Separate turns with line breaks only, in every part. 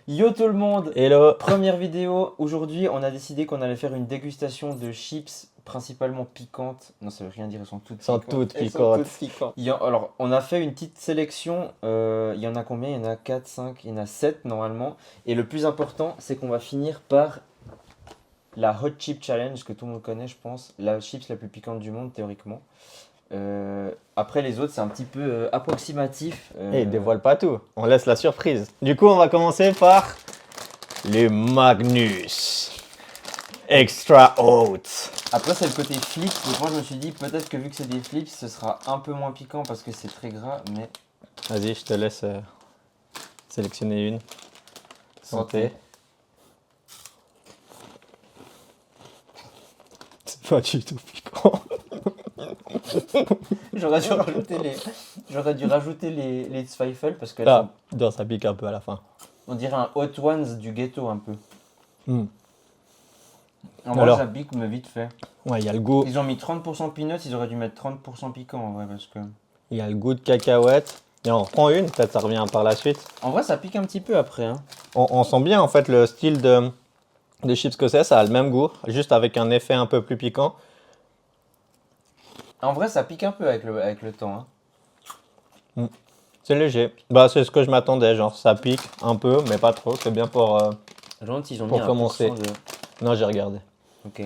Yo tout le monde!
Hello.
Première vidéo, aujourd'hui on a décidé qu'on allait faire une dégustation de chips principalement piquantes. Non, ça veut rien dire, elles sont toutes
Elles sont
piquantes.
toutes
Elles sont
piquantes.
toutes piquantes. Alors, on a fait une petite sélection, il y en a combien? Il y en a 4, 5, il y en a 7 normalement. Et le plus important, c'est qu'on va finir par la Hot Chip Challenge que tout le monde connaît, je pense. La chips la plus piquante du monde, théoriquement. Après les autres, c'est un petit peu approximatif.
Et dévoile pas tout, on laisse la surprise. Du coup, on va commencer par les Magnus Extra Haute.
Après, c'est le côté flips. Donc moi, je me suis dit, peut-être que vu que c'est des flips, ce sera un peu moins piquant parce que c'est très gras. Mais
Vas-y, je te laisse sélectionner une. Santé. C'est pas du tout piquant.
J'aurais dû rajouter les Zweifel parce que là,
Ah, non, ça pique un peu à la fin.
on dirait un Hot Ones du ghetto un peu.
Hmm.
En vrai,
Alors.
ça pique, mais vite fait.
Ouais, il y a le goût.
Ils ont mis 30% peanuts, ils auraient dû mettre 30% piquant en vrai parce que.
Il y a le goût de cacahuète. Et on reprend une, peut-être ça revient par la suite.
En vrai, ça pique un petit peu après. Hein.
On sent bien en fait le style de chips que c'est, ça a le même goût, juste avec un effet un peu plus piquant.
En vrai, ça pique un peu avec le temps. Hein.
C'est léger. Bah c'est ce que je m'attendais, genre ça pique un peu, mais pas trop. C'est bien pour.
Je me demande s'ils ont
Pour
mis un
commencer.
pourcent de.
Non, j'ai regardé.
Ok.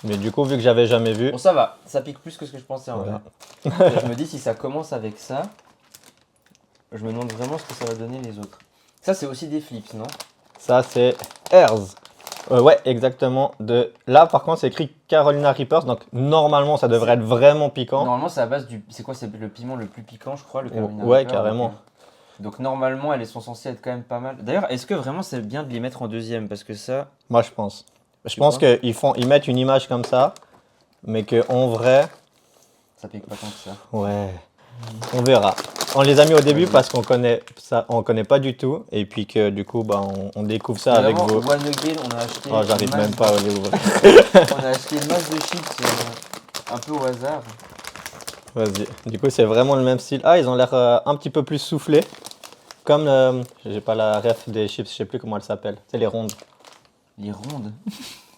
Mais du coup, vu que j'avais jamais vu.
Bon, ça va, ça pique plus que ce que je pensais en
Voilà.
vrai. Je me dis, si ça commence avec ça, je me demande vraiment ce que ça va donner les autres. Ça, c'est aussi des flips, non?
Ça c'est Herz. Ouais, exactement. Là par contre, c'est écrit Carolina Reapers, donc normalement ça devrait être vraiment piquant.
Normalement, c'est à base du. C'est quoi? C'est le piment le plus piquant, je crois, le Carolina
Ouais,
Reaper,
carrément.
Donc, normalement, elles sont censées être quand même pas mal. D'ailleurs, est-ce que vraiment c'est bien de les mettre en deuxième? Parce que ça.
Moi je pense. Je
Tu
pense
crois
qu'ils mettent une image comme ça, mais que en vrai.
Ça pique pas tant que ça.
Ouais, on verra. On les a mis au début
Vas-y.
parce qu'on connaît ça, on connaît pas du tout, et puis que du coup, bah, on découvre ça avec
Vraiment,
vous.
One Again, on a acheté.
Oh, j'arrive
une
même
masse-
pas à les ouvrir.
On a acheté une masse de chips un peu au hasard.
Vas-y. Du coup, c'est vraiment le même style. Ah, ils ont l'air un petit peu plus soufflés. Comme, j'ai pas la ref des chips, je sais plus comment elles s'appellent. C'est les rondes.
Les rondes.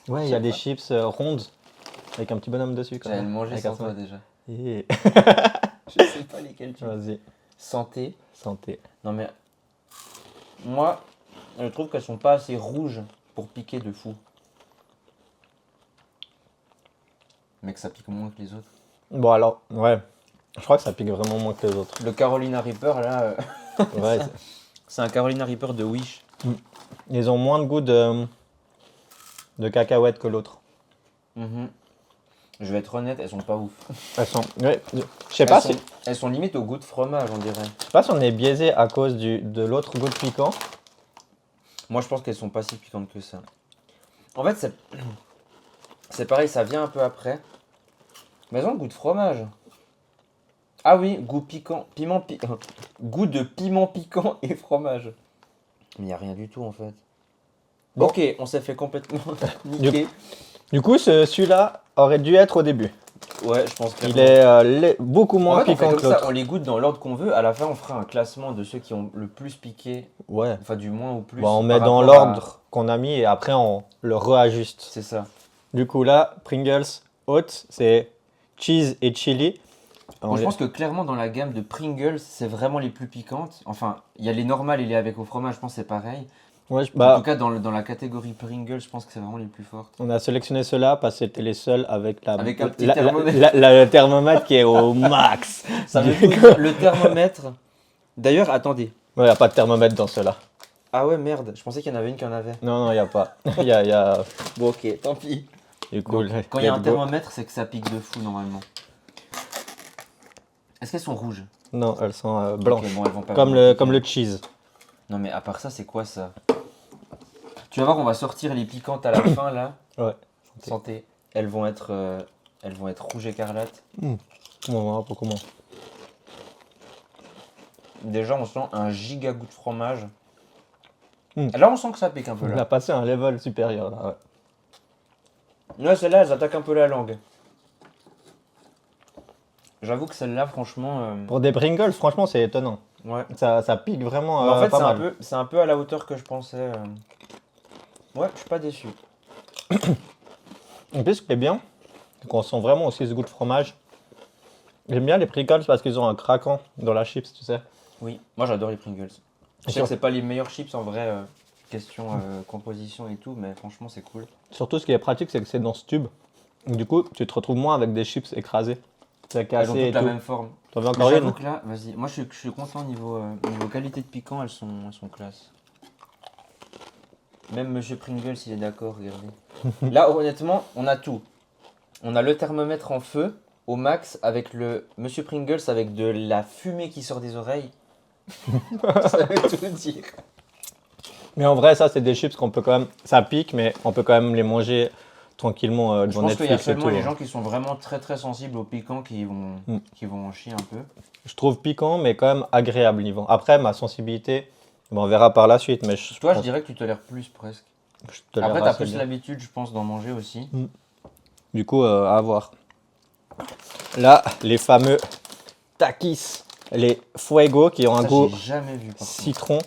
Ouais, il y a des chips rondes avec un petit bonhomme dessus.
J'allais le manger
Avec
sans
un
toi
smiley.
déjà.
Et-
Je sais pas lesquels tu veux.
Vas-y,
Santé.
santé.
Non mais. Moi, je trouve qu'elles sont pas assez rouges pour piquer de fou. Mais que ça pique moins que les autres.
Bon alors, ouais. Je crois que ça pique vraiment moins que les autres.
Le Carolina Reaper, là,
Ouais,
c'est un Carolina Reaper de Wish.
ils ont moins de goût de cacahuètes que l'autre.
Mhm. Je vais être honnête, elles sont pas ouf.
Elles sont. Ouais, je sais pas si.
Elles sont limite au goût de fromage, on dirait.
Je sais pas si on est biaisé à cause de l'autre goût de piquant.
Moi, je pense qu'elles sont pas si piquantes que ça. En fait, c'est pareil, ça vient un peu après. Mais elles ont le goût de fromage. Ah oui, goût piquant, goût de piment piquant et fromage. Mais il n'y a rien du tout en fait.
Bon.
Ok, on s'est fait complètement niquer.
Du coup, celui-là aurait dû être au début.
Ouais, je pense que
Il est beaucoup
en
moins
fait, on fait
piquant
comme
que
ça,
l'autre.
on les goûte dans l'ordre qu'on veut. À la fin, on fera un classement de ceux qui ont le plus piqué,
Ouais.
enfin du moins au plus.
Bon, on
par
met dans
rapport à-
l'ordre qu'on a mis et après on le réajuste.
C'est ça.
Du coup, là, Pringles Hot, c'est cheese et chili.
Bon, je pense que clairement dans la gamme de Pringles, c'est vraiment les plus piquantes. Enfin, il y a les normales et les avec au fromage, je pense que c'est pareil.
Ouais,
En tout cas, dans la catégorie Pringles, je pense que c'est vraiment les plus fortes.
on a sélectionné ceux-là parce que c'était les seuls avec
Avec un petit
la-
thermomètre.
le thermomètre qui est au max.
Ça veut
Du
tout
coup-
dire, le thermomètre. D'ailleurs, attendez.
Ouais, il n'y a pas de thermomètre dans ceux-là.
Ah ouais, merde, je pensais qu'il y en avait une qui en avait.
Non, il n'y a pas. Il y a.
Bon, ok, tant pis.
Du coup,
Donc, quand il y a un
let's go.
thermomètre, c'est que ça pique de fou normalement. Est-ce qu'elles sont rouges?
Non, elles sont blanches.
Ok, bon, elles vont pas
Comme
vraiment
le,
piquer.
comme le cheese.
Non, mais à part ça, c'est quoi ça? Tu vas voir, on va sortir les piquantes à la fin là.
Ouais.
Santé. Elles vont être rouges écarlates.
On va voir pour comment.
Déjà, on sent un giga goût de fromage.
Mm.
Là, on sent que ça pique un peu
On
là.
a passé un level supérieur là. Ouais.
Ouais, celle-là, elles attaquent un peu la langue. J'avoue que celle-là, franchement.
Pour des Pringles, franchement, c'est étonnant.
Ouais.
Ça pique vraiment
Mais en fait,
pas mal.
c'est un peu à la hauteur que je pensais. Ouais, je suis pas déçu.
En plus, ce qui est bien, c'est qu'on sent vraiment aussi ce goût de fromage. J'aime bien les Pringles parce qu'ils ont un craquant dans la chips, tu sais.
Oui, moi j'adore les Pringles. Je sais
Sur-
que c'est pas les meilleurs chips en vrai, question composition et tout, mais franchement c'est cool.
Surtout, ce qui est pratique, c'est que c'est dans ce tube. Du coup, tu te retrouves moins avec des chips écrasés. C'est
Elles
cassé
ont
et
toutes la
tout.
même forme.
T'en veux
Mais
encore
j'avoue
une?
que là, vas-y, moi je suis content niveau qualité de piquant, elles sont classe. Même Monsieur Pringles il est d'accord, regardez. Là honnêtement, on a tout. On a le thermomètre en feu au max avec le Monsieur Pringles avec de la fumée qui sort des oreilles. Ça veut tout dire.
Mais en vrai, ça, c'est des chips qu'on peut quand même. Ça pique, mais on peut quand même les manger tranquillement
Je
devant
pense qu'il y a
Netflix et
seulement
tout.
les
Hein.
gens qui sont vraiment très très sensibles au piquant
Mm.
qui vont en chier un peu.
Je trouve piquant, mais quand même agréable niveau. Après, ma sensibilité, bon, on verra par la suite, mais je
Toi, je
pense
dirais que tu tolères plus presque.
que je tolère
Après, t'as
assez
plus
bien.
l'habitude, je pense, d'en manger aussi.
Du coup, à voir. Là, les fameux Takis, les Fuego qui ont un
Ça,
goût
j'ai jamais vu par contre.
citron.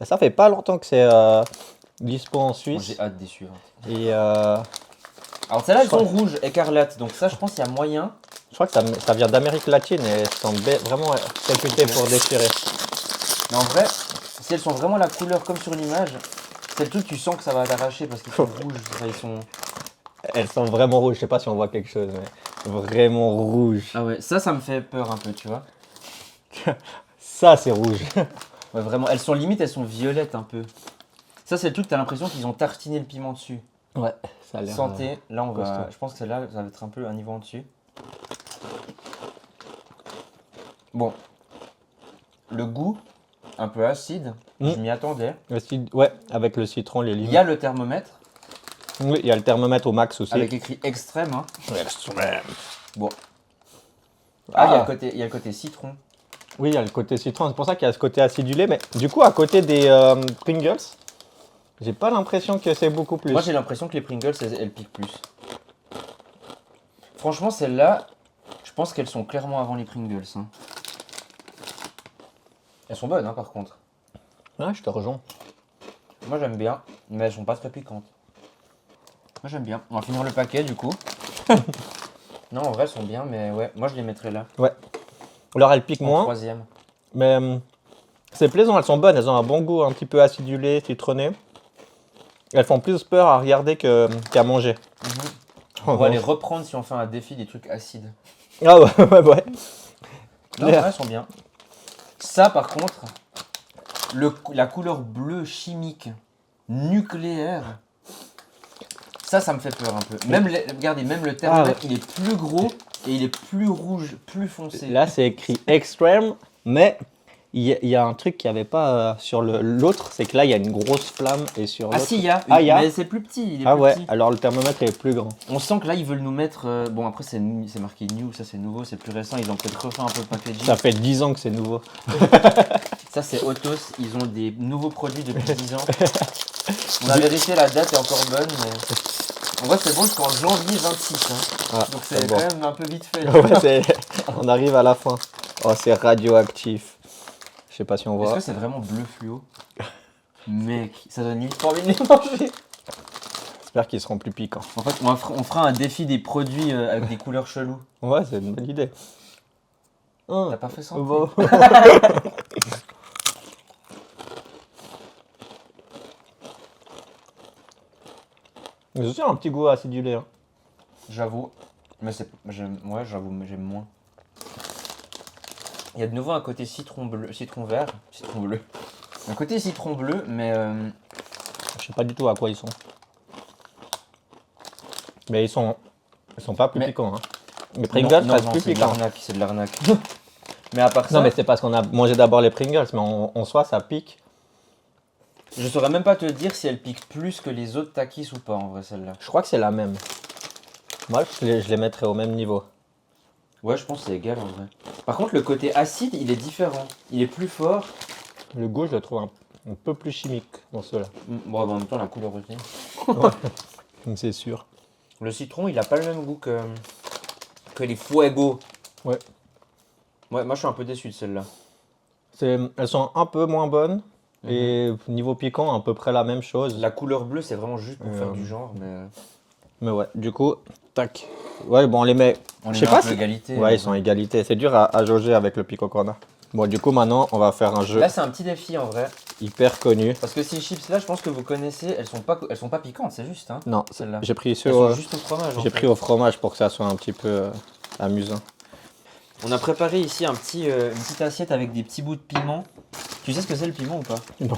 Ça fait pas longtemps que c'est dispo en
Moi,
Suisse.
j'ai hâte des suivantes.
Et
Alors, celles-là, elles
Je crois-
sont rouges, écarlates. Donc, ça, je pense qu'il y a moyen.
je crois que ça vient d'Amérique latine et elles sont vraiment réputées pour déchirer.
Mais en vrai, si elles sont vraiment la couleur comme sur l'image, c'est le truc, tu sens que ça va t'arracher parce qu'ils sont rouges. Enfin, ils sont...
Elles sont vraiment rouges. Je sais pas si on voit quelque chose, mais vraiment rouges.
Ah ouais, ça me fait peur un peu, tu vois.
Ça, c'est rouge.
Ouais, vraiment, elles sont limite, elles sont violettes un peu. Ça, c'est le truc, t'as l'impression qu'ils ont tartiné le piment dessus.
Ouais, ça a l'air.
Santé, là, on va.
costaud.
Je pense que celle-là, ça va être un peu un niveau en dessus. Bon. Le goût, un peu acide, je m'y attendais.
Ouais, avec le citron, les
Il
limes.
y a le thermomètre,
Oui, il y a le thermomètre au max aussi.
avec écrit extrême. Hein.
Extrême.
Bon. Ah,
Ah.
il y a le côté citron.
Oui, il y a le côté citron. C'est pour ça qu'il y a ce côté acidulé. Mais du coup, à côté des Pringles, j'ai pas l'impression que c'est beaucoup plus.
Moi, j'ai l'impression que les Pringles, elles piquent plus. Franchement, celles-là, je pense qu'elles sont clairement avant les Pringles. Hein. Elles sont bonnes, hein, par contre.
Ouais, je te rejoins.
Moi, j'aime bien, mais elles sont pas très piquantes. Moi, j'aime bien. On va finir le paquet, du coup. Non, en vrai, elles sont bien, mais ouais, moi, je les mettrais là.
Ouais. Alors, elles piquent
En
moins.
troisième.
Mais c'est plaisant, elles sont bonnes. Elles ont un bon goût un petit peu acidulé, citronné. Elles font plus peur à regarder qu'à manger.
On va les reprendre si on fait un défi des trucs acides.
Ah ouais, ouais, ouais.
Non,
Claire.
ouais, elles sont bien. Ça, par contre, la couleur bleue chimique, nucléaire, ça me fait peur un peu. Même regardez, même le thermomètre, il est plus gros et il est plus rouge, plus foncé.
Là, c'est écrit extreme, mais il y a un truc qu'il n'y avait pas sur l'autre, c'est que là, il y a une grosse flamme et sur
Ah
l'autre.
si, il y a,
Ah, il y a.
mais c'est plus petit, il est
Ah
plus
ouais,
petit.
alors le thermomètre est plus grand.
On sent que là, ils veulent nous mettre... bon, après, c'est marqué new, ça c'est nouveau, c'est plus récent. Ils ont peut-être refait un peu le packaging.
Ça fait 10 ans que c'est nouveau.
Ça, c'est Autos. Ils ont des nouveaux produits depuis 10 ans. On a vérifié, la date est encore bonne, mais... En vrai, c'est bon jusqu'en janvier 26. Hein.
Ah,
Donc, c'est
bon.
quand même un peu vite fait.
Ouais, on arrive à la fin. Oh, c'est radioactif. Je sais pas si on
Est-ce
voit.
que c'est vraiment bleu fluo? Mec, ça donne limite pas envie de les manger.
J'espère qu'ils seront plus piquants.
En fait, on fera un défi des produits avec des couleurs cheloues.
Ouais, c'est une bonne idée.
T'as pas fait ça?
Bon. Mais aussi un petit goût acidulé. Hein.
J'avoue. Mais ouais, j'avoue, mais j'aime moins. Il y a de nouveau un côté citron bleu, citron vert, citron bleu. Un côté citron bleu, mais
Je sais pas du tout à quoi ils sont. Mais ils sont pas plus
Mais-
piquants. Hein. Les Pringles
non,
restent
non,
plus
c'est de
piquants.
l'arnaque, c'est de l'arnaque. Mais à part ça,
Non, mais c'est parce qu'on a mangé d'abord les Pringles, mais en soi, ça pique.
je saurais même pas te dire si elle pique plus que les autres Takis ou pas en vrai celle-là.
Je crois que c'est la même. Moi, je les mettrais au même niveau.
Ouais, je pense que c'est égal en vrai. Par contre, le côté acide, il est différent. Il est plus fort.
Le goût, je le trouve un peu plus chimique dans ceux-là.
Bon, en même temps, la couleur aussi.
C'est sûr.
Le citron, il a pas le même goût que les Fuego.
Ouais.
Ouais, moi je suis un peu déçu de celle-là.
Elles sont un peu moins bonnes. Et niveau piquant, à peu près la même chose.
La couleur bleue, c'est vraiment juste pour faire du genre, mais
Mais ouais, du coup, tac. Ouais, bon, on les met.
on
Je
les
sais
met
pas
un peu
si.
égalité.
Ouais, ils sont à égalité. C'est dur à jauger avec le pico qu'on a. Bon, du coup, maintenant, on va faire un jeu
Là, c'est un petit défi en vrai.
hyper connu.
Parce que ces chips-là, je pense que vous connaissez, elles sont pas piquantes, c'est juste. Hein,
Non,
celles-là.
j'ai pris
Elles
ceux.
sont juste au fromage. en
J'ai
fait.
pris au fromage pour que ça soit un petit peu amusant.
On a préparé ici une petite assiette avec des petits bouts de piment. Tu sais ce que c'est le piment ou pas?
Non.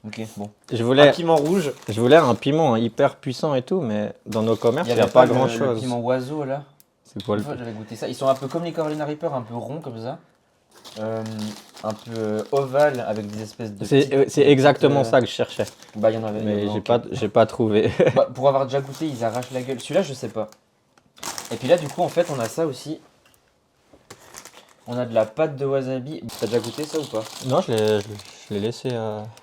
Ok, bon.
Je
Un
voulais,
piment rouge.
je voulais un piment hyper puissant et tout, mais dans nos commerces, il n'y a
avait
pas
le
grand-chose.
piment oiseau là.
C'est quoi
Une
le
fois, j'avais goûté ça. Ils sont un peu comme les Carolina Reaper, un peu ronds comme ça. Un peu ovale avec des espèces de.
C'est exactement ça que je cherchais,
Bah, il y en avait.
mais
ok.
j'ai pas trouvé.
Bah, pour avoir déjà goûté, ils arrachent la gueule. Celui-là, je sais pas. Et puis là, du coup, en fait, on a ça aussi. On a de la pâte de wasabi. T'as déjà goûté ça ou pas?
Non, je l'ai laissé.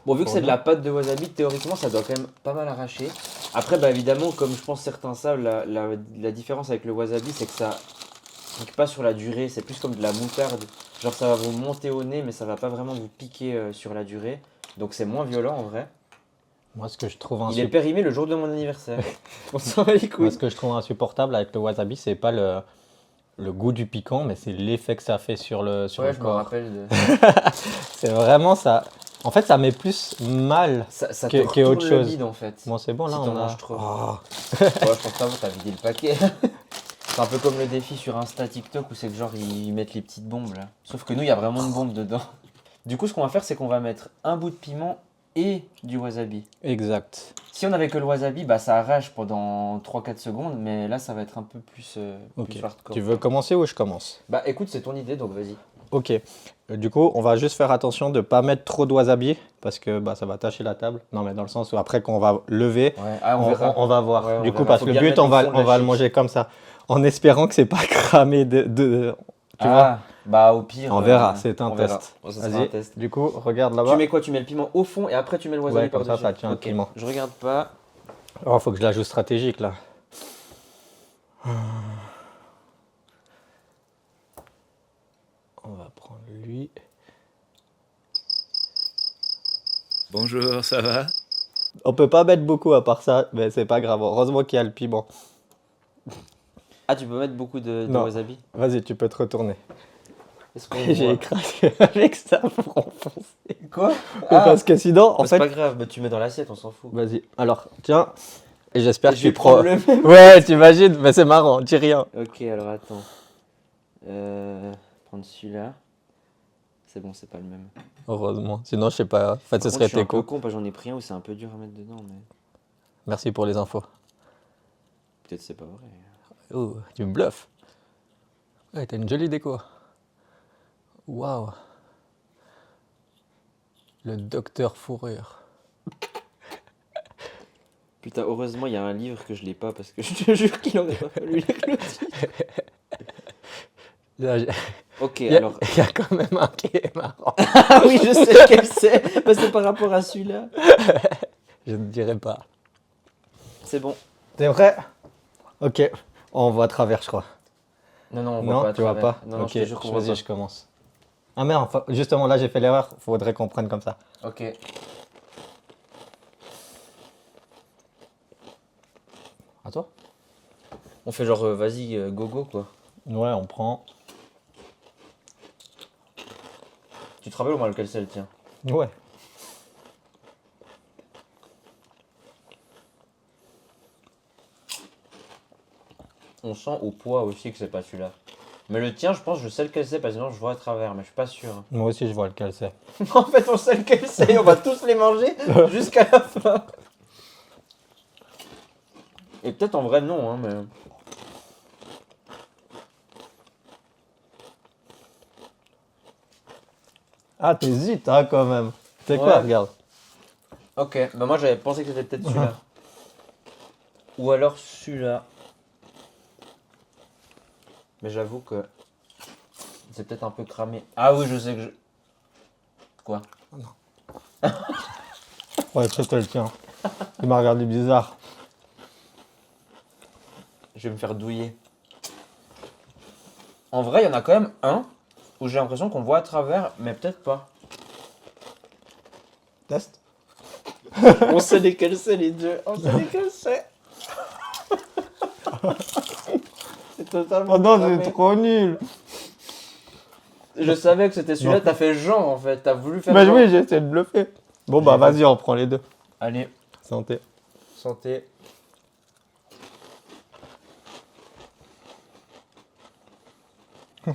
Bon, vu que
pour
c'est de
nous.
la pâte de wasabi, théoriquement, ça doit quand même pas mal arracher. Après, bah évidemment, comme je pense certains savent, la différence avec le wasabi, c'est que ça pique pas sur la durée. C'est plus comme de la moutarde. Genre, ça va vous monter au nez, mais ça va pas vraiment vous piquer sur la durée. Donc, c'est moins violent en vrai.
Moi, ce que je trouve
Il est
insupportable.
périmé le jour de mon anniversaire. On s'en va les couilles.
Moi, ce que je trouve insupportable avec le wasabi, c'est pas le goût du piquant, mais c'est l'effet que ça fait sur le
Ouais, je me
corps.
rappelle de.
C'est vraiment ça. En fait, ça met plus mal.
Ça
Que-
te
que autre
retourne
chose.
le bide en fait.
Bon, c'est bon là,
Si
on
t'en
a.
manges trop.
Oh.
Ouais, je pense pas, t'as vidé le paquet. C'est un peu comme le défi sur Insta TikTok où c'est que genre ils mettent les petites bombes là. Sauf que nous, il y a vraiment une bombe dedans. Du coup, ce qu'on va faire, c'est qu'on va mettre un bout de piment et du wasabi.
Exact.
Si on avait que le wasabi, bah ça arrache pendant 3-4 secondes, mais là, ça va être un peu plus,
Ok.
plus hardcore.
Tu veux commencer ou je commence?
Bah écoute, c'est ton idée, donc vas-y.
Ok. Du coup, on va juste faire attention de ne pas mettre trop de wasabi parce que bah, ça va tacher la table. Non, mais dans le sens où après qu'on va lever,
Ouais, ah, on verra.
on va voir.
Ouais, on
du coup,
verra.
parce
Faut
que le
bien
but,
mettre
on
au
va,
fond de
on
la
va le
chips.
manger comme ça, en espérant que c'est pas cramé tu vois?
Bah au pire.
On verra, c'est un
on verra.
test.
Bon, ça sera un
Vas-y.
test.
Du coup, regarde
Tu
là-bas.
mets quoi? Tu mets le piment au fond et après tu mets le wasabi
Ouais, comme ça,
par-dessus.
ça tient le
Ok.
piment.
Je regarde pas.
Oh, faut que je la joue stratégique là. On va prendre lui.
Bonjour, ça va?
On peut pas mettre beaucoup à part ça, mais c'est pas grave. Heureusement qu'il y a le piment.
Ah, tu peux mettre beaucoup de
Non.
wasabi?
Vas-y, tu peux te retourner.
Est-ce qu'on
J'ai
voit
écrasé avec ça pour enfoncer.
Quoi?
Parce que sinon, en
c'est
fait.
pas grave, mais tu mets dans l'assiette, on s'en fout.
Vas-y. Alors, tiens. Et j'espère
Et
que
je vais
tu prends.
prendre le même.
Ouais, t'imagines, mais c'est marrant, dis rien.
Ok, alors attends. Prendre celui-là. C'est bon, c'est pas le même.
Heureusement. Sinon, je sais pas. En fait,
Par
ce
contre,
serait
je suis un
tes
peu
coups.
con, parce que j'en ai pris un où c'est un peu dur à mettre dedans, mais
Merci pour les infos.
peut-être c'est pas vrai.
Oh, tu me bluffes. Ouais, t'as une jolie déco. Waouh. Le docteur Fourrure.
Putain, heureusement, il y a un livre que je l'ai pas, parce que je te jure qu'il aurait pas fallu lire le titre.
Là,
Ok,
Il y, a,
alors.
il y a quand même un qui est marrant.
Ah oui, je sais lequel c'est. Bah, c'est par rapport à celui-là.
Je ne dirai pas.
C'est bon.
T'es vrai? Ok. On voit à travers, je crois.
Non, non, on voit
Non,
pas. à
tu vois
travers.
pas?
Non, non,
Ok,
je te jure qu'on voit
vas-y,
pas.
je commence. Ah merde, enfin, justement là j'ai fait l'erreur. Faudrait qu'on prenne comme ça.
Ok.
À toi?
On fait genre, vas-y, gogo, quoi.
Ouais, on prend.
Tu te rappelles au moins lequel c'est le tien?
Ouais.
On sent au poids aussi que c'est pas celui-là. Mais le tien, je pense, je sais lequel c'est, parce que sinon je vois à travers, mais je suis pas sûr.
Moi aussi je vois lequel c'est.
En fait, on sait lequel c'est, on va tous les manger jusqu'à la fin. Et peut-être en vrai, non, hein, mais.
Ah, t'hésites, hein, quand même. C'est
Ouais.
quoi, regarde.
Ok, bah moi j'avais pensé que c'était peut-être celui-là. Ou alors celui-là. Mais j'avoue que. C'est peut-être un peu cramé. Ah oui, je sais que je. Quoi?
Ouais, c'était le tien. Il m'a regardé bizarre.
Je vais me faire douiller. En vrai, il y en a quand même un où j'ai l'impression qu'on voit à travers, mais peut-être pas.
Test.
On sait lesquels c'est les deux. On sait lesquels c'est. C'est totalement.
Oh non,
cramé.
c'est trop nul.
Je savais que c'était celui-là,
Non.
t'as fait genre en fait, t'as voulu faire
Bah
genre.
oui, j'ai essayé de bluffer. Bon bah
J'ai
vas-y, on prend les deux.
Allez,
Santé.
santé.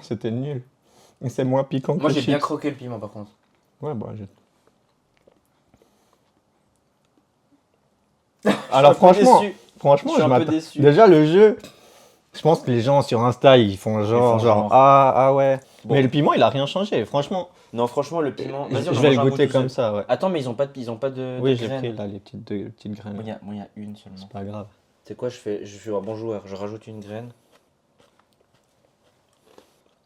C'était nul. Et c'est moins piquant que
Moi
les
j'ai bien
chips.
croqué le piment par contre.
Ouais, bah j'ai... Alors franchement,
Déçu.
franchement,
Je suis un peu
m'attends-
déçu.
Déjà le jeu, je pense que les gens sur Insta, ils font genre ah ouais.
Bon.
Mais le piment, il a rien changé, franchement.
Non, franchement, le piment. Vas-y, on
Je
en
vais
mange
le
un bout
goûter
tout
comme
seul.
ça, ouais.
Attends, mais ils ont pas de
Oui,
de
j'ai
graines.
pris là les deux petites graines.
Moi, il y a une seulement.
C'est pas grave.
C'est quoi, je fais un bon joueur, je rajoute une graine.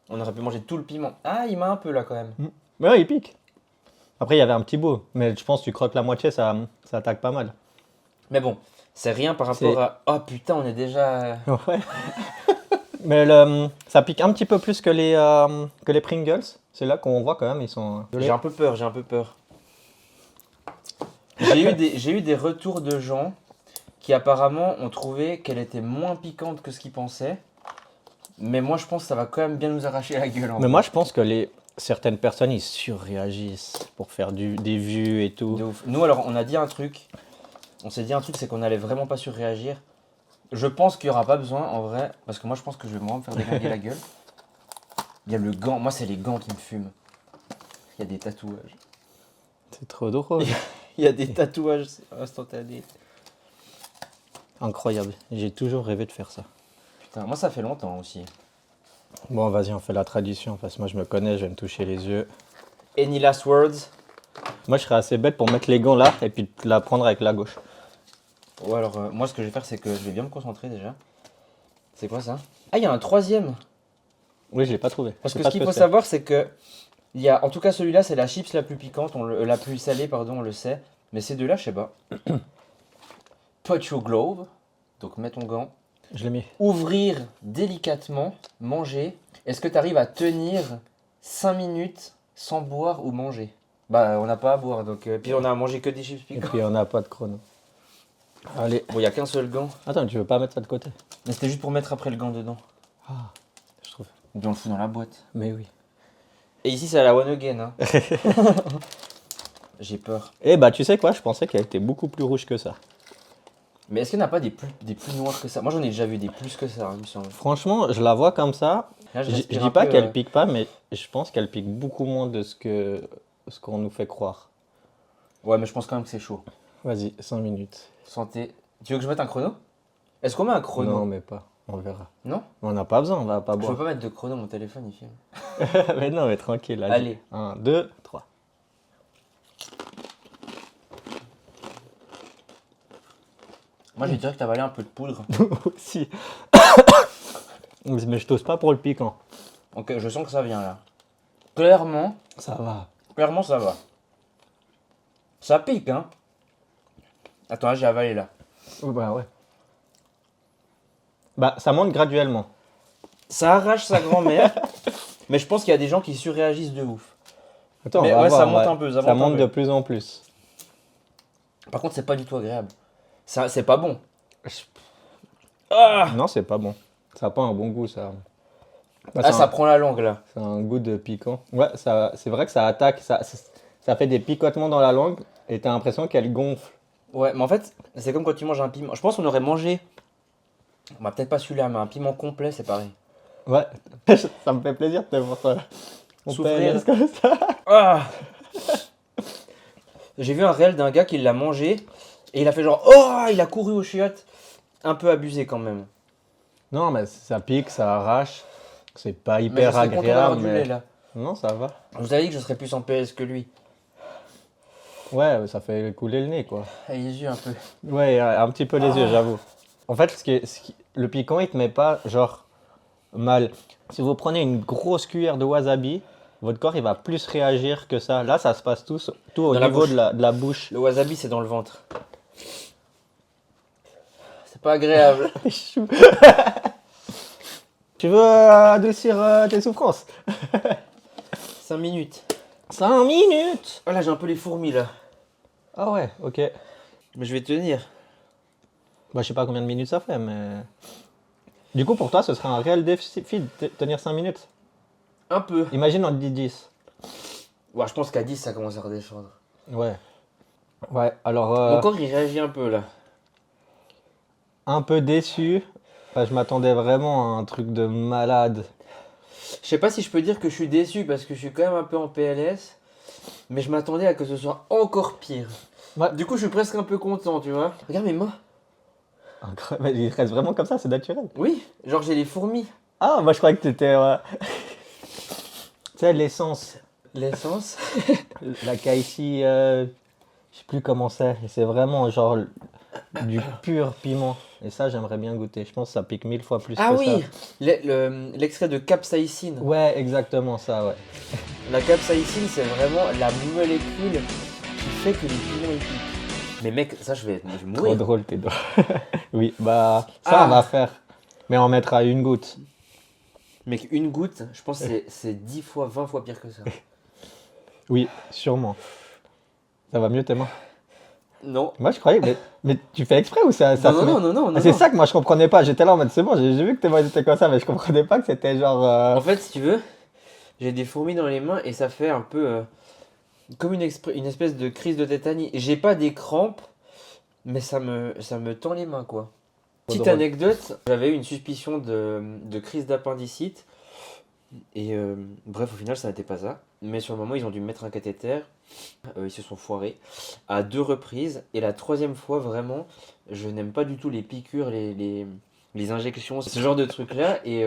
On aurait pu manger tout le piment. Ah, il m'a un peu là quand même.
Mais ouais, il pique. Après, il y avait un petit bout, mais je pense que tu croques la moitié, ça attaque pas mal.
Mais bon, c'est rien par
C'est-
rapport à. Oh putain, on est déjà.
Ouais. Mais ça pique un petit peu plus que les Pringles. C'est là qu'on voit quand même, ils sont...
J'ai un peu peur, j'ai un peu peur. J'ai eu des retours de gens qui apparemment ont trouvé qu'elle était moins piquante que ce qu'ils pensaient. Mais moi je pense que ça va quand même bien nous arracher la gueule.
Mais moi, je pense que certaines personnes, ils surréagissent pour faire des vues et tout.
De ouf. Nous alors on a dit un truc. On s'est dit un truc, c'est qu'on n'allait vraiment pas surréagir. Je pense qu'il n'y aura pas besoin en vrai. Parce que moi je pense que je vais moi me faire déglinguer la gueule. Il y a le gant. Moi c'est les gants qui me fument. Il y a des tatouages.
C'est trop drôle.
Il y a des tatouages instantanés.
Incroyable. J'ai toujours rêvé de faire ça.
Putain, moi ça fait longtemps aussi.
Bon, vas-y, on fait la tradition, parce que moi, je me connais, je vais me toucher les yeux.
Any last words?
Moi, je serais assez bête pour mettre les gants là, et puis la prendre avec la gauche.
Ouais, alors moi ce que je vais faire c'est que je vais bien me concentrer déjà. C'est quoi ça? Ah, il y a un troisième.
Oui, je l'ai pas trouvé.
Parce
Je sais
que
pas
ce qu'il
que
faut
c'est.
savoir c'est que il y a, en tout cas celui-là c'est la chips la plus piquante, la plus salée pardon, on le sait. Mais ces deux-là je sais pas. Put your glove, donc mets ton gant.
Je l'ai mis.
Ouvrir délicatement, manger. Est-ce que tu arrives à tenir 5 minutes sans boire ou manger? Bah on n'a pas à boire donc puis on a à manger que des chips
Et
piquantes.
puis, on n'a pas de chrono. Allez.
Bon, il y a qu'un seul gant.
Attends, tu veux pas mettre ça de côté?
Mais c'était juste pour mettre après le gant dedans.
Ah, je trouve.
Ou bien on le fout dans la boîte.
Mais oui.
Et ici, c'est à la one again. Hein. J'ai peur.
Eh bah, tu sais quoi? Je pensais qu'elle était beaucoup plus rouge que ça.
Mais est-ce qu'il n'y en a pas des plus noirs que ça? Moi, j'en ai déjà vu des plus que ça, il me semble.
Franchement, je la vois comme ça.
Là,
Je
respire
dis
un
pas
peu,
qu'elle pique pas, mais je pense qu'elle pique beaucoup moins de ce qu'on nous fait croire.
Ouais, mais je pense quand même que c'est chaud.
Vas-y, 5 minutes.
Santé. Tu veux que je mette un chrono? Est-ce qu'on met un chrono?
Non, mais pas. On verra.
Non?
On n'a pas besoin, on va pas
Je peux
boire.
pas mettre de chrono, mon téléphone, il filme.
Mais non, mais tranquille.
Allez.
1, 2, 3.
Moi, je dirais que t'as avalé un peu de poudre.
Aussi. Mais je t'ose pas pour le piquant.
Ok, je sens que ça vient là. Clairement,
Ça va.
ça va. Ça pique, hein? Attends, là, j'ai avalé là.
Bah ouais. Bah, ça monte graduellement.
Ça arrache sa grand-mère. Mais je pense qu'il y a des gens qui surréagissent de ouf.
Attends,
Mais
on va
ouais,
voir,
ça monte un peu, ça monte un
monte
peu.
de plus en plus.
Par contre, c'est pas du tout agréable. C'est pas bon. Ah,
Non, c'est pas bon. Ça n'a pas un bon goût, ça. Bah,
ah
c'est
ça
un-
prend la langue là.
c'est un goût de piquant. Ouais, c'est vrai que ça attaque, ça fait des picotements dans la langue et t'as l'impression qu'elle gonfle.
Ouais, mais en fait, c'est comme quand tu manges un piment. Je pense qu'on aurait mangé. Bah, peut-être pas celui-là, mais un piment complet, c'est pareil.
Ouais, ça me fait plaisir de te voir ça. On
Souffrir.
PLS comme ça.
Ah. J'ai vu un réel d'un gars qui l'a mangé et il a fait genre oh, il a couru aux chiottes. Un peu abusé quand même.
Non, mais ça pique, ça arrache. C'est pas
Mais je
hyper
serais content d'avoir
agréable.
du
Mais...
lait là.
Non, ça va.
Je vous avais dit que je serais plus en PS que lui.
Ouais, ça fait couler le nez, quoi.
Ah, les yeux un peu.
Ouais, un petit peu les yeux, j'avoue. En fait, le piquant, il te met pas, genre, mal. Si vous prenez une grosse cuillère de wasabi, votre corps, il va plus réagir que ça. Là, ça se passe tout au
Dans la
niveau
bouche.
de la bouche.
Le wasabi, c'est dans le ventre. C'est pas agréable.
Chou. Tu veux adoucir tes souffrances?
5 minutes.
5 minutes.
Oh là, j'ai un peu les fourmis là.
Ah ouais, ok.
Mais je vais tenir.
Bah, je sais pas combien de minutes ça fait, mais. Du coup, pour toi, ce serait un réel défi de tenir 5 minutes.
Un peu.
Imagine, on te dit 10.
Ouais, je pense qu'à 10, ça commence à redescendre.
Ouais. Ouais, alors.
Mon corps, il réagit un peu là.
Un peu déçu. Enfin, je m'attendais vraiment à un truc de malade.
Je sais pas si je peux dire que je suis déçu parce que je suis quand même un peu en PLS. Mais je m'attendais à que ce soit encore pire.
Ouais.
Du coup, je suis presque un peu content, tu vois. Regarde mes mains.
Incroyable. Il reste vraiment comme ça, c'est naturel.
Oui, genre j'ai les fourmis.
Ah, moi je croyais que t'étais. Tu sais, l'essence.
L'essence.
La Kaishi, je sais plus comment c'est. Et c'est vraiment genre du pur piment. Et ça, j'aimerais bien goûter. Je pense que ça pique 1000 fois plus
Ah
que
oui,
ça.
l'extrait de capsaïcine.
Ouais, exactement ça, ouais.
La capsaïcine, c'est vraiment la molécule qui fait que les piments ils piquent. Mais mec, ça je vais
Trop
mourir.
drôle tes doigts. Oui, bah ça
Ah.
on va faire. Mais on mettra une goutte.
Mec, une goutte, je pense que c'est 10 fois, 20 fois pire que ça.
Oui, sûrement. Ça va mieux tes mains?
Non.
Moi je croyais, mais tu fais exprès ou ça
Non,
te met-
non, non, non,
Ah,
non,
c'est
non.
ça que moi je comprenais pas. J'étais là en mode c'est bon, j'ai vu que tes mains étaient comme ça, mais je comprenais pas que c'était genre.
En fait, si tu veux, j'ai des fourmis dans les mains et ça fait un peu comme une espèce de crise de tétanie. J'ai pas des crampes, mais ça me tend les mains, quoi.
Trop
Petite
drôle.
anecdote, j'avais eu une suspicion de crise d'appendicite. Et bref, au final, ça n'était pas ça. Mais sur le moment, ils ont dû me mettre un cathéter. Ils se sont foirés à 2 reprises. Et la 3e fois, vraiment, je n'aime pas du tout les piqûres, les injections, ce genre de trucs-là. Et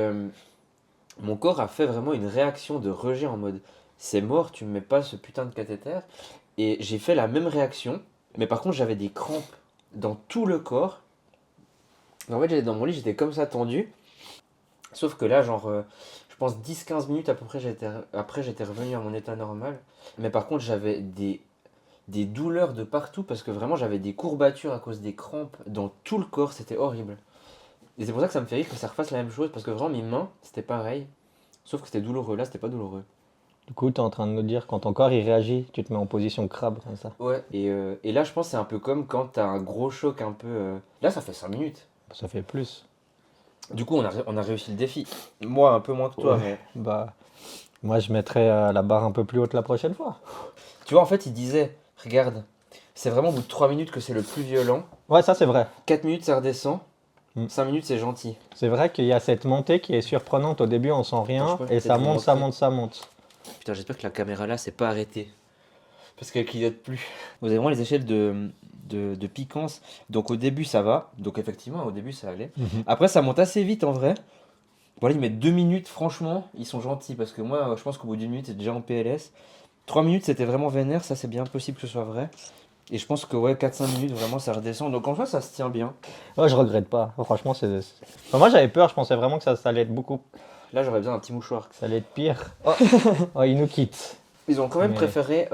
mon corps a fait vraiment une réaction de rejet en mode c'est mort, tu me mets pas ce putain de cathéter. Et j'ai fait la même réaction. Mais par contre, j'avais des crampes dans tout le corps. En fait, j'étais dans mon lit, j'étais comme ça tendu. Sauf que là, genre, je pense 10-15 minutes à peu près, après, j'étais revenu à mon état normal. Mais par contre, j'avais des douleurs de partout parce que vraiment, j'avais des courbatures à cause des crampes dans tout le corps. C'était horrible. Et c'est pour ça que ça me fait rire que ça refasse la même chose parce que vraiment, mes mains, c'était pareil. Sauf que c'était douloureux. Là, c'était pas douloureux.
Du coup, t'es en train de nous dire quand ton corps il réagit, tu te mets en position crabe comme ça.
Ouais. Et là, je pense que c'est un peu comme quand t'as un gros choc un peu. Là, ça fait 5 minutes.
Ça fait plus.
Du coup, on a réussi le défi. Moi, un peu moins que toi,
Ouais.
mais.
Bah, moi je mettrais la barre un peu plus haute la prochaine fois.
Tu vois, en fait, il disait regarde, c'est vraiment au bout de 3 minutes que c'est le plus violent.
Ouais, ça c'est vrai.
4 minutes, ça redescend.
Mm.
5 minutes, c'est gentil.
C'est vrai qu'il y a cette montée qui est surprenante. Au début, on sent rien
Attends, je peux
et ça
peut-être vous
monte, ça
montrer.
monte, ça monte.
Putain, j'espère que la caméra là, c'est pas arrêtée. Parce qu'elle clignote plus. Vous avez vraiment les échelles de piquance. Donc au début, ça va. Donc effectivement, au début, ça allait. Après, ça monte assez vite en vrai. Voilà, ils mettent 2 minutes, franchement, ils sont gentils. Parce que moi, je pense qu'au bout d'une minute, c'est déjà en PLS. 3 minutes, c'était vraiment vénère. Ça, c'est bien possible que ce soit vrai. Et je pense que ouais, 4-5 minutes, vraiment, ça redescend. Donc en fait, ça se tient bien.
Ouais, je regrette pas. Franchement, Enfin, moi j'avais peur, je pensais vraiment que ça allait être beaucoup.
Là, j'aurais besoin d'un petit mouchoir.
Ça allait être pire. Oh, oh il nous quitte.
Ils ont quand même
Mais-
préféré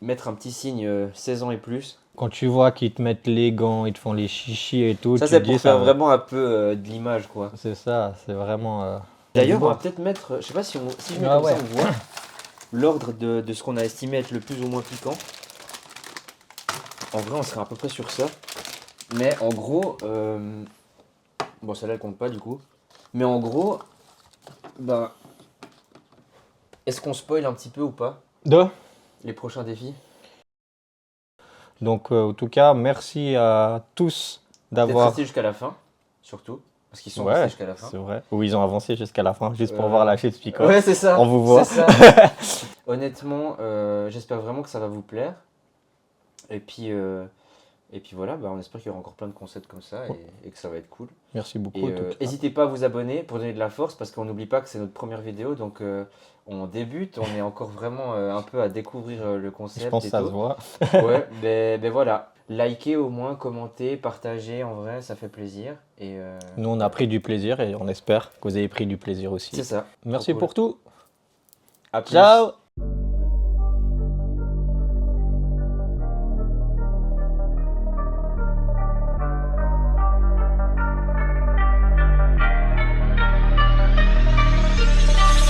mettre un petit signe 16 ans et plus.
Quand tu vois qu'ils te mettent les gants, ils te font les chichis et tout,
Ça,
tu
c'est
te
pour
dis
faire
ça.
vraiment un peu de l'image, quoi.
C'est ça, c'est vraiment.
D'ailleurs,
du
on va
bois.
peut-être mettre, je sais pas si je mets
Ah
comme
ouais.
ça, on voit l'ordre de ce qu'on a estimé être le plus ou moins piquant. En vrai, on serait à peu près sur ça. Mais en gros, bon, celle-là, elle compte pas du coup. Mais en gros, ben, est-ce qu'on spoil un petit peu ou pas
Deux.
les prochains défis?
Donc, en tout cas, merci à tous
Peut-être
d'avoir.
rester jusqu'à la fin, surtout. Parce qu'ils sont
Ouais,
restés jusqu'à la fin.
c'est vrai. Ou ils ont avancé jusqu'à la fin, juste pour
Euh,
voir la chute Pico.
Ouais, c'est ça.
On vous voit.
C'est ça. Honnêtement, j'espère vraiment que ça va vous plaire. Et puis voilà, bah, on espère qu'il y aura encore plein de concepts comme ça et que ça va être cool.
Merci beaucoup.
Et
en tout cas.
n'hésitez pas à vous abonner pour donner de la force parce qu'on n'oublie pas que c'est notre première vidéo. Donc on débute, on est encore vraiment un peu à découvrir le concept.
Je pense
et
que ça
tout.
se voit.
Ouais, ben voilà. Likez au moins, commentez, partagez, en vrai, ça fait plaisir. Et
Nous, on a pris du plaisir et on espère que vous avez pris du plaisir aussi.
c'est ça.
Merci
Trop cool.
pour tout.
À plus.
Ciao!